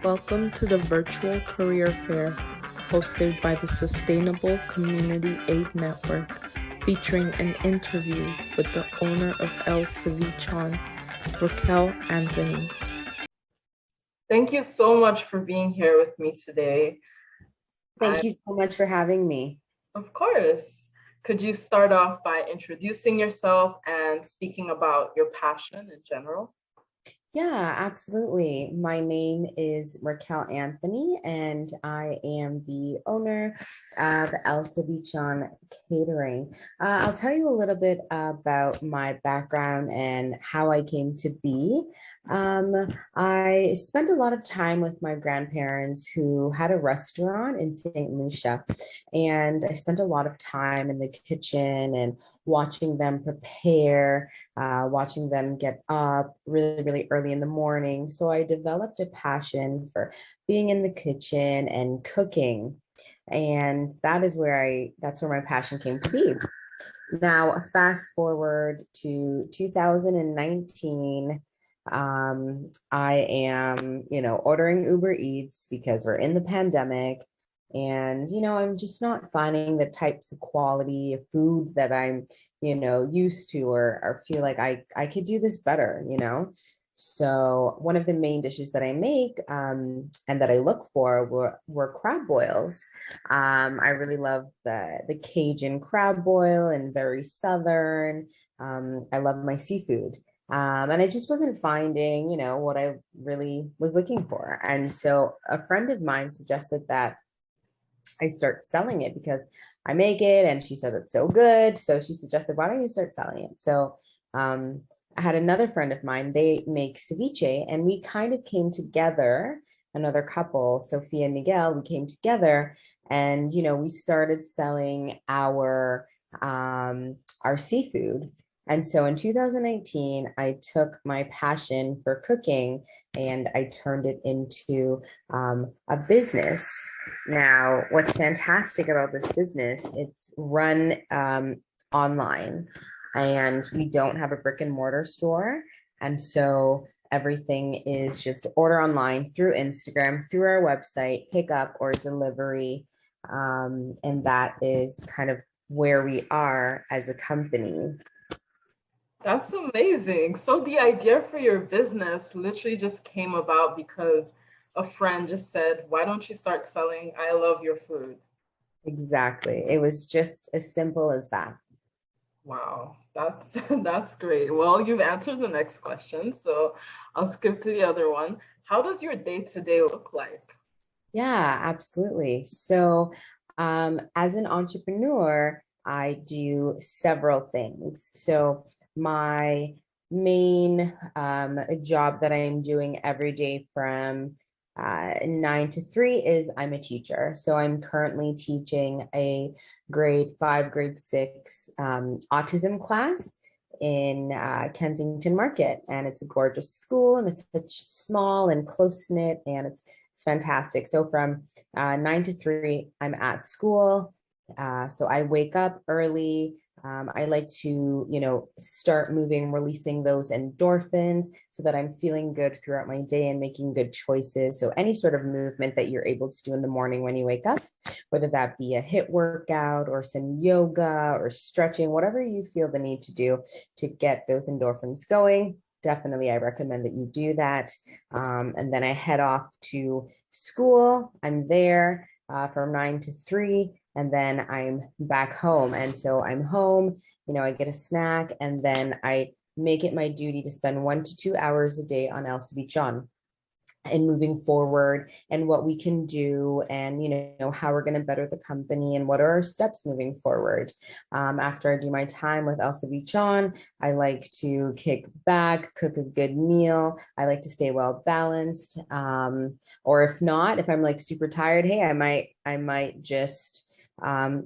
Welcome to the virtual career fair hosted by the Sustainable Community Aid Network, featuring an interview with the owner of El Cevichonn, Racquel Anthony. Thank you so much for being here with me today. Thank you so much for having me. Of course. Could you start off by introducing yourself and speaking about your passion in general? Yeah, absolutely. My name is Racquel Anthony, and I am the owner of El Cevichonn Catering. I'll tell you a little bit about my background and how I came to be. I spent a lot of time with my grandparents who had a restaurant in St. Lucia, and I spent a lot of time in the kitchen and watching them prepare, watching them get up really, really early in the morning. So I developed a passion for being in the kitchen and cooking. And that's where my passion came to be. Now, fast forward to 2019. I am, ordering Uber Eats because we're in the pandemic. And, I'm just not finding the types of quality of food that I'm, used to or feel like I could do this better. So one of the main dishes that I make and that I look for were crab boils. I really love the Cajun crab boil and very Southern. I love my seafood. And I just wasn't finding, what I really was looking for. And so a friend of mine suggested that I start selling it because I make it, and she said it's so good. So she suggested, why don't you start selling it? So I had another friend of mine, they make ceviche, and we kind of came together, another couple, Sophia and Miguel, we came together and, we started selling our seafood. And so in 2019, I took my passion for cooking and I turned it into a business. Now, what's fantastic about this business, it's run online, and we don't have a brick and mortar store. And so everything is just order online through Instagram, through our website, pick up or delivery. And that is kind of where we are as a company. That's amazing. So the idea for your business literally just came about because a friend just said, why don't you start selling I love your food? Exactly. It was just as simple as that. Wow, that's great. Well, you've answered the next question, so I'll skip to the other one. How does your day-to-day look like? Yeah, absolutely. So as an entrepreneur, I do several things. So my main job that I'm doing every day from 9 to 3 is I'm a teacher. So I'm currently teaching a grade 5, grade 6 autism class in Kensington Market. And it's a gorgeous school, and it's small and close knit, and it's fantastic. So from 9 to 3, I'm at school. So I wake up early. I like to, start moving, releasing those endorphins so that I'm feeling good throughout my day and making good choices. So any sort of movement that you're able to do in the morning when you wake up, whether that be a HIIT workout or some yoga or stretching, whatever you feel the need to do to get those endorphins going, definitely I recommend that you do that. And then I head off to school. I'm there from 9 to 3. And then I'm back home. And so I'm home, I get a snack, and then I make it my duty to spend 1 to 2 hours a day on El Cevichonn and moving forward and what we can do, and how we're going to better the company and what are our steps moving forward. After I do my time with El Cevichonn, I like to kick back, cook a good meal. I like to stay well balanced, or if not, if I'm like super tired, hey, I might just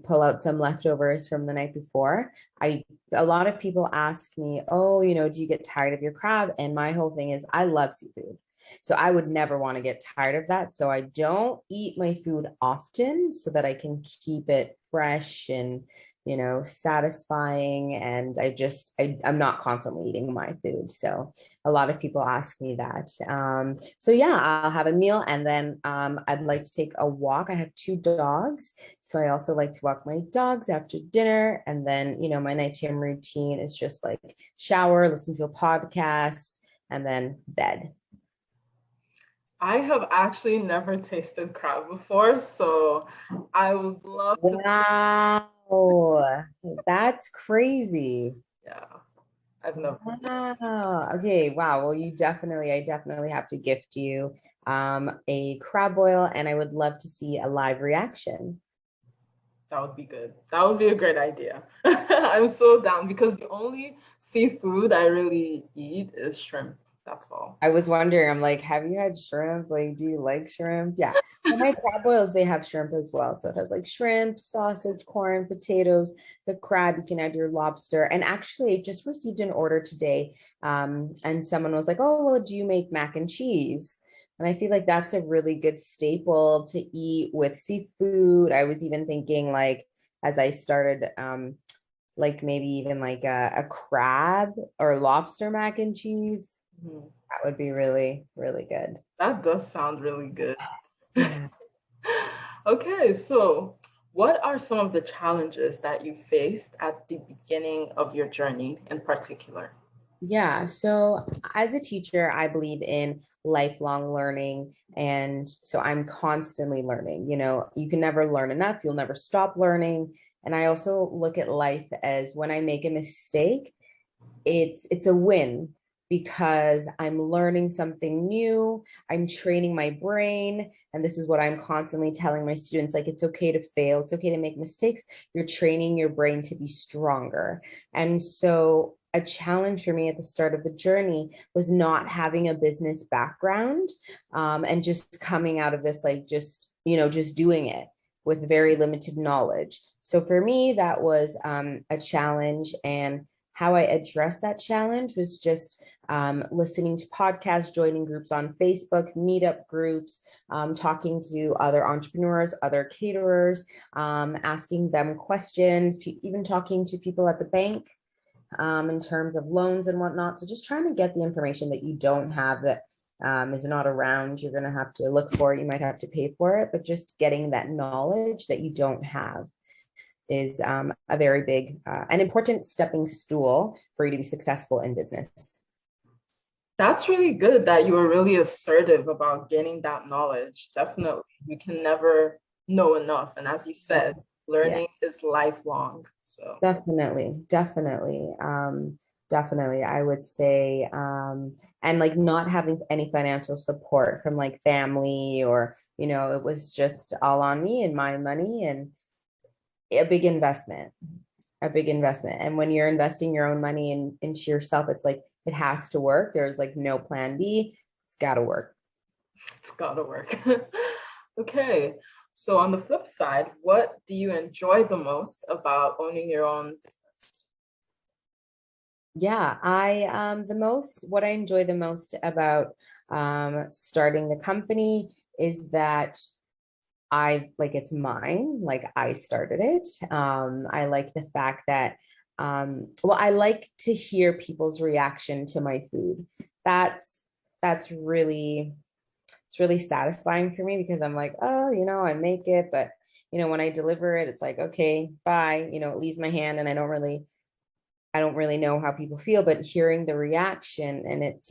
pull out some leftovers from the night before. A lot of people ask me, oh, do you get tired of your crab? And my whole thing is, I love seafood. So I would never want to get tired of that. So I don't eat my food often so that I can keep it fresh and, satisfying. And I'm not constantly eating my food. So a lot of people ask me that. So yeah, I'll have a meal, and then I'd like to take a walk. I have 2 dogs. So I also like to walk my dogs after dinner. And then, my nighttime routine is just like shower, listen to a podcast, and then bed. I have actually never tasted crab before, so I would love to. Wow, that's crazy. Yeah, I've never. Wow. Okay. Wow. Well, I definitely have to gift you a crab boil, and I would love to see a live reaction. That would be good. That would be a great idea. I'm so down because the only seafood I really eat is shrimp. That's all. I was wondering, I'm like, have you had shrimp? Like, do you like shrimp? Yeah. For my crab boils, they have shrimp as well. So it has like shrimp, sausage, corn, potatoes, the crab. You can add your lobster. And actually, I just received an order today. And someone was like, oh, well, do you make mac and cheese? And I feel like that's a really good staple to eat with seafood. I was even thinking, like, as I started, like maybe even like a crab or lobster mac and cheese. Mhm. That would be really, really good. That does sound really good. Yeah. Okay, so what are some of the challenges that you faced at the beginning of your journey in particular? Yeah. So as a teacher, I believe in lifelong learning. And so I'm constantly learning. You can never learn enough, you'll never stop learning. And I also look at life as when I make a mistake, it's a win because I'm learning something new, I'm training my brain, and this is what I'm constantly telling my students, like, it's okay to fail, it's okay to make mistakes. You're training your brain to be stronger. And so a challenge for me at the start of the journey was not having a business background, and just coming out of this, like, just doing it with very limited knowledge. So for me, that was a challenge. And how I addressed that challenge was just listening to podcasts, joining groups on Facebook, meetup groups, talking to other entrepreneurs, other caterers, asking them questions, even talking to people at the bank in terms of loans and whatnot. So just trying to get the information that you don't have, that is not around. You're going to have to look for it. You might have to pay for it, but just getting that knowledge that you don't have is a very big and important stepping stool for you to be successful in business. That's really good that you were really assertive about gaining that knowledge. Definitely. We can never know enough. And as you said, learning is lifelong. So Definitely. Definitely, I would say, and like not having any financial support from like family, or, it was just all on me and my money, and a big investment. And when you're investing your own money into yourself, it's like, it has to work. There's like no plan B. It's got to work. It's got to work. Okay. So on the flip side, what do you enjoy the most about owning your own business? Yeah, what I enjoy the most about starting the company is that it's mine, like I started it. I like the fact that, I like to hear people's reaction to my food. That's really, it's really satisfying for me, because I'm like, oh, I make it, but when I deliver it, it's like, okay, bye, it leaves my hand, and I don't really know how people feel, but hearing the reaction, and it's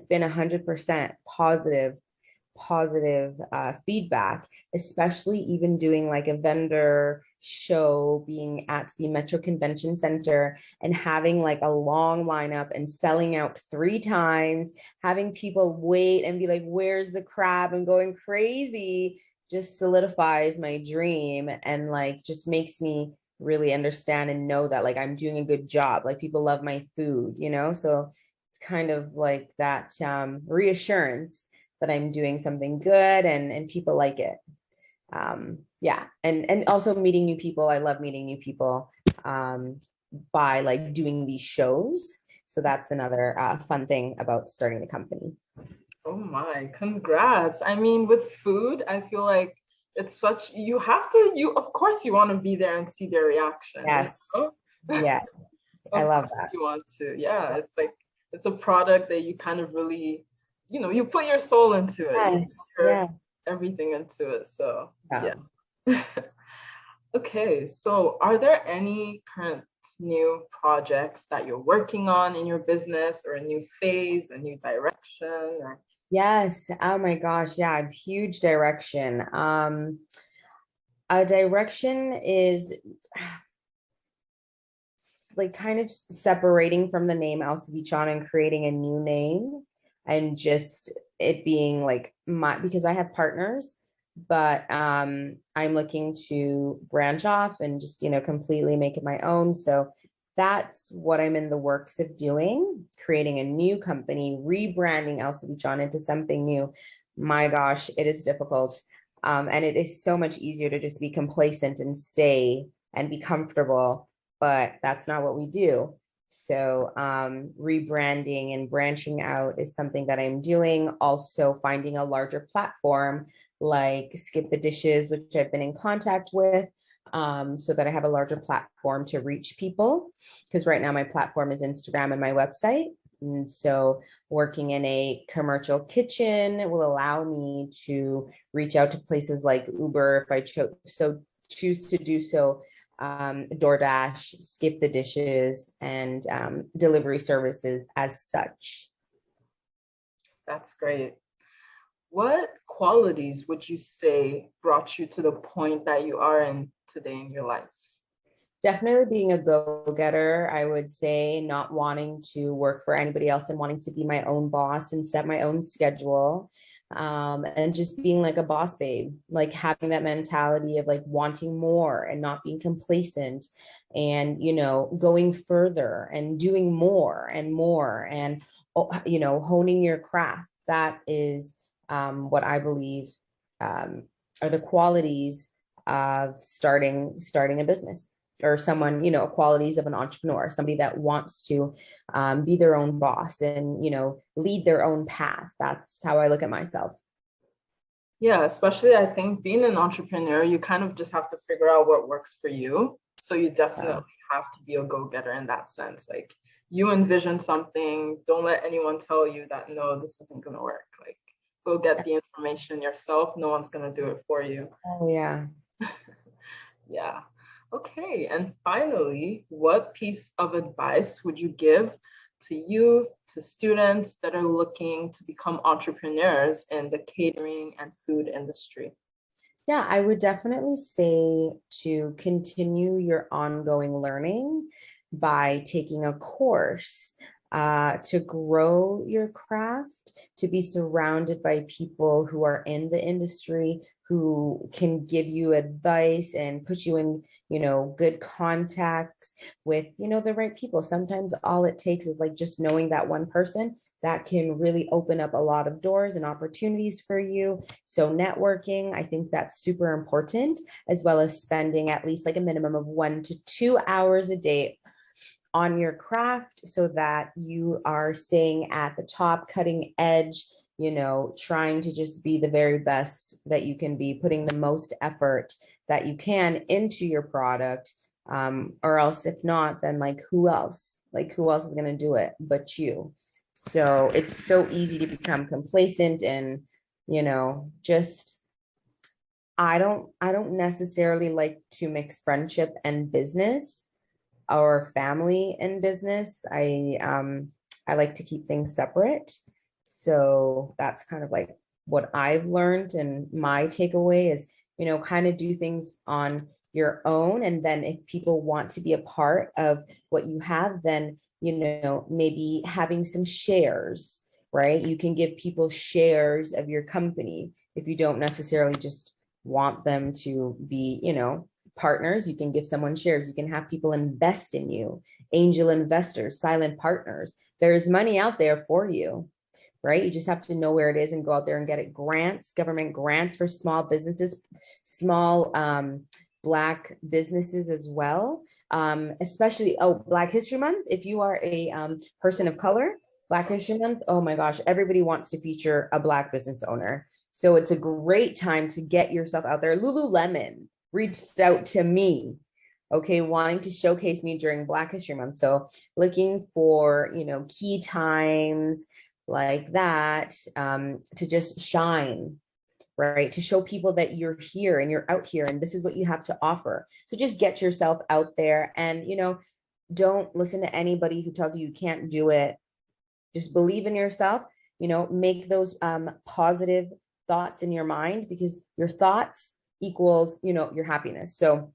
been 100% positive feedback, especially even doing like a vendor show, being at the Metro Convention Center and having like a long lineup and selling out 3 times, having people wait and be like, where's the crab, and going crazy, just solidifies my dream, and like just makes me really understand and know that like I'm doing a good job, like people love my food, so it's kind of like that reassurance that I'm doing something good, and people like it. Yeah. And also meeting new people. I love meeting new people by like doing these shows. So that's another fun thing about starting the company. Oh my, congrats. I mean, with food, I feel like it's such, you have to, you, of course you want to be there and see their reaction. Yes. You know? Yeah. I Of love course that. you want to. Yeah, it's like, it's a product that you kind of really, you put your soul into it. You Yes. put Yeah. everything into it. So Yeah. yeah. Okay, so are there any current new projects that you're working on in your business, or a new phase, a new direction, or Yes. Oh my gosh. Yeah. Huge direction. A direction is like kind of separating from the name El Cevichonn and creating a new name, and just it being like my, because I have partners, but I'm looking to branch off and just, completely make it my own. So that's what I'm in the works of doing, creating a new company, rebranding El Cevichonn into something new. My gosh, it is difficult. And it is so much easier to just be complacent and stay and be comfortable, but that's not what we do. So rebranding and branching out is something that I'm doing. Also finding a larger platform like Skip the Dishes, which I've been in contact with, so that I have a larger platform to reach people. Because right now my platform is Instagram and my website. And so working in a commercial kitchen will allow me to reach out to places like Uber if I choose to do so, DoorDash, Skip the Dishes, and delivery services as such. that's great. What qualities would you say brought you to the point that you are in today in your life? Definitely being a go-getter, I would say, not wanting to work for anybody else and wanting to be my own boss and set my own schedule. And just being like a boss babe, like having that mentality of like wanting more and not being complacent, and, going further and doing more and more, and, honing your craft. That is what I believe are the qualities of starting a business, or someone, qualities of an entrepreneur, somebody that wants to be their own boss and, lead their own path. That's how I look at myself. Yeah, especially I think being an entrepreneur, you kind of just have to figure out what works for you. So you definitely have to be a go-getter in that sense. Like, you envision something, don't let anyone tell you that, no, this isn't going to work. Like, go get the information yourself. No one's going to do it for you. Oh, yeah. Yeah. Okay. And finally, what piece of advice would you give to youth, to students that are looking to become entrepreneurs in the catering and food industry? Yeah, I would definitely say to continue your ongoing learning by taking a course, to grow your craft, to be surrounded by people who are in the industry, who can give you advice and put you in, good contacts with, the right people. Sometimes all it takes is like just knowing that one person that can really open up a lot of doors and opportunities for you. So networking, I think that's super important, as well as spending at least like a minimum of 1 to 2 hours a day on your craft, so that you are staying at the top, cutting edge, trying to just be the very best that you can be, putting the most effort that you can into your product. Or else, if not, then like who else? Like, who else is going to do it but you? So it's so easy to become complacent and, just, I don't necessarily like to mix friendship and business, or family and business. I like to keep things separate. So that's kind of like what I've learned, and my takeaway is, kind of do things on your own. And then if people want to be a part of what you have, then, maybe having some shares, right? You can give people shares of your company if you don't necessarily just want them to be, partners. You can give someone shares. You can have people invest in you, angel investors, silent partners. There's money out there for you, right? You just have to know where it is and go out there and get it. Grants, government grants for small businesses, small Black businesses as well. Especially, Black History Month. If you are a person of color, Black History Month, oh my gosh, everybody wants to feature a Black business owner. So it's a great time to get yourself out there. Lululemon reached out to me, okay, wanting to showcase me during Black History Month. So looking for, key times like that, to just shine, right? To show people that you're here and you're out here and this is what you have to offer. So just get yourself out there and, don't listen to anybody who tells you you can't do it. Just believe in yourself, make those positive thoughts in your mind, because your thoughts equals, your happiness. So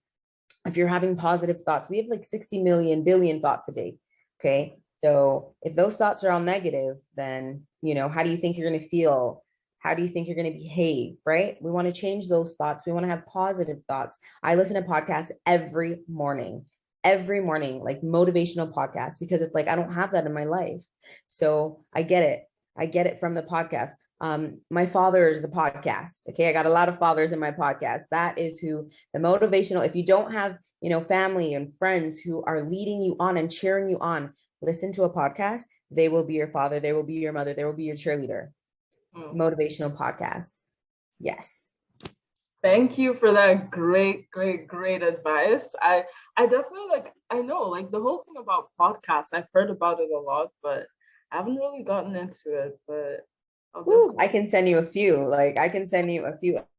if you're having positive thoughts, we have like 60 million billion thoughts a day. Okay. So if those thoughts are all negative, then, how do you think you're going to feel? How do you think you're going to behave? Right. We want to change those thoughts. We want to have positive thoughts. I listen to podcasts every morning, like motivational podcasts, because it's like, I don't have that in my life. So I get it. I get it from the podcast. My father is the podcast. Okay. I got a lot of fathers in my podcast. That is who the motivational, if you don't have, family and friends who are leading you on and cheering you on, listen to a podcast. They will be your father. They will be your mother. They will be your cheerleader. Motivational podcasts. Yes. Thank you for that great advice. I definitely I know the whole thing about podcasts, I've heard about it a lot, but I haven't really gotten into it. But I can send you a few.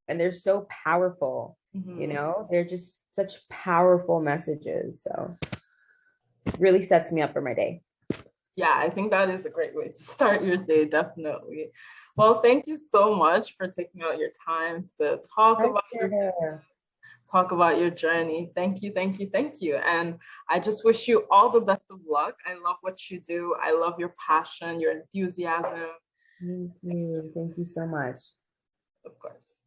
And they're so powerful. They're just such powerful messages. So it really sets me up for my day. Yeah, I think that is a great way to start your day, definitely. Well, thank you so much for taking out your time to talk about your journey. Thank you. And I just wish you all the best of luck. I love what you do. I love your passion, your enthusiasm. Thank you. Thank you so much. Of course.